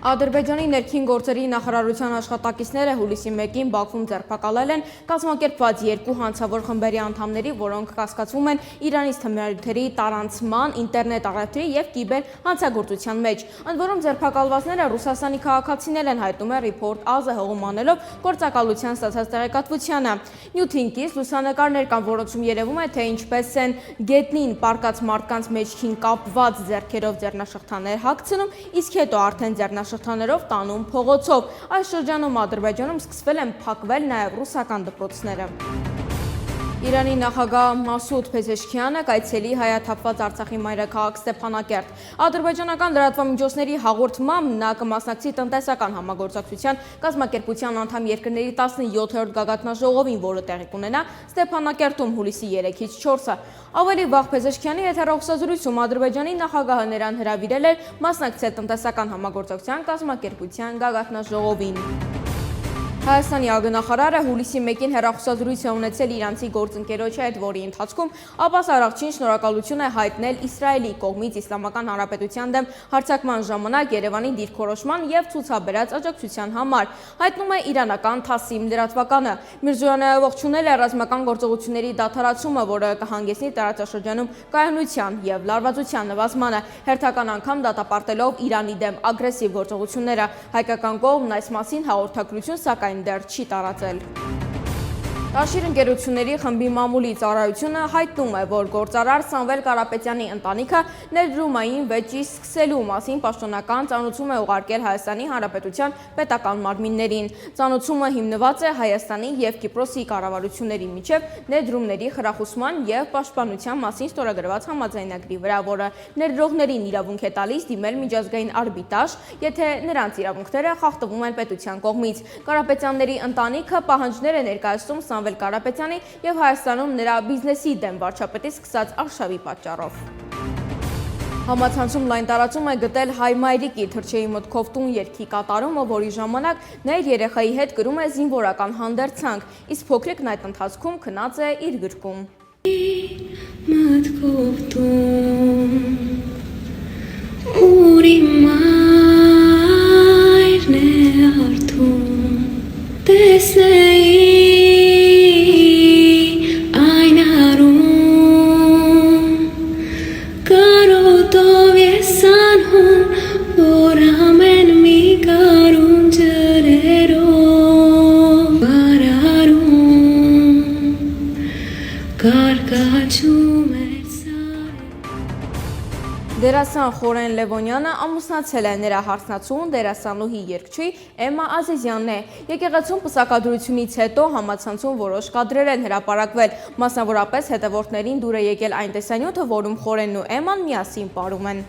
Ադրբեջանի ներքին գործերի նախարարության աշխատակիցները հուլիսի 1-ին Բաքվում ձերբակալել են կազմակերպված երկու հանցավոր խմբերի անդամների, որոնք կասկածվում են Իրանից թմրանյութերի տարանցման, ինտերնետ առևտրի եւ կիբեր հանցագործության մեջ։ Ընդ որում ձերբակալվածները Ռուսաստանի քաղաքացիներ են, հայտնում է Report AZ-ը հողում անելով գործակալության ստացած տեղեկատվությանը։ Նյութին կից լուսանկարներ կան, որոնցում երևում է, թե ինչպես են գետնին պարկած մարդկանց մեջքին կապված ձեռքերով ձեռնաշղթաներ հագցնում, իսկ հետո արդեն ձեռնաշղթաներով տանում փողոցով։ Այս շրջանում Ադրբեջանում սկսվել են փակվել նաև ռուսական դպրոցները։ Իրանի նախագահ Մասուդ Փեզեշքյանը կայցելի հայաթափված Արցախի մայրաքաղաք Ստեփանակերտ։ Ադրբեջանական լրատվամիջոցների հաղորդմամբ նա կմասնակցի տնտեսական համագործակցության կազմակերպության անդամ երկրների 17-րդ գագաթնաժողովին, որը տեղի կունենա Ստեփանակերտում հուլիսի 3-ից 4-ը։ Ավելի վաղ Փեզեշքյանի հետ հեռախոսազրույցում Ադրբեջանի նախագահը նրան հրավիրել էր մասնակցել տնտեսական համագործակցության կազմակերպության գագաթնաժողովին։ Հայաստանի ագնախարարը հուլիսի 1-ին հեռախոսազրույց է ունեցել իրանցի գործընկերոջ հետ, որի ընթացքում Աբբաս Արաղչին շնորհակալություն է հայտնել Իսրայելի կողմից Իսլամական Հանրապետության դեմ հարձակման ժամանակ Երևանի դիրքորոշման եւ ցուցաբերած աջակցության համար, հայտնում է իրանական Թասիմ լրատվականը։ Միրզոյանը ողջունել է ռազմական գործողությունների դադարեցումը, որը կհանգեցնի տարածաշրջանում կայունության եւ լարվածության նվազմանը, հերթական անգամ դատապարտելով Իրանի դեմ ագրեսիվ գործողությունները։ Հայկական կողմն այս մասին հաղորդագրություն սակայն դեռ չի տարածել։ Տաշիր ընկերությունների խմբի մամուլի ծառայությունը հայտնում է, որ գործարար Սամվել Կարապետյանի ընտանիքը ներդրումային վեճի սկսելու մասին պաշտոնական ծանուցում է ուղարկել Հայաստանի Հանրապետության պետական մարմիններին։ Ծանուցումը հիմնված է Հայաստանի եւ Կիպրոսի կառավարությունների միջև ներդրումների խրախուսման եւ պաշտպանության մասին ստորագրված համաձայնագրի վրա, որը ներդրողներին իրավունք է տալիս դիմել միջազգային արբիտրաժ, եթե նրանց իրավունքները խախտվում են պետության կողմից։ Կարապետյանների ընտանիքը պահանջներ է ներկայացնում Սամվել Կարապետյանի եւ Հայաստանում նրա բիզնեսի դեմ վարչապետի սկսած արշավի պատճառով։ Համացանցում լայն տարածում է գտել հայ մայրիկի թռչեի մտքով տուն երգի կատարումը, որի ժամանակ նա իր երեխայի հետ կրում է զինվորական հանդերձանք, իսկ փոքրիկն այդ ընթացքում քնած է իր գրկում։ Մտքով տուն ուրի մայրն է արթուն տեսնեի Դերասան Խորեն Լևոնյանը ամուսնացել է, նրա հարսնացուն դերասանուհի երգչի Էմմա Ազիզյանն է։ Եկեղեցում պսակադրությունից հետո համացանցում որոշ կադրեր են հրապարակվել, մասնավորապես հետևորդներին դուր է եկել այն տեսանյութը, որում Խորենն ու Էմման միասին պարում են։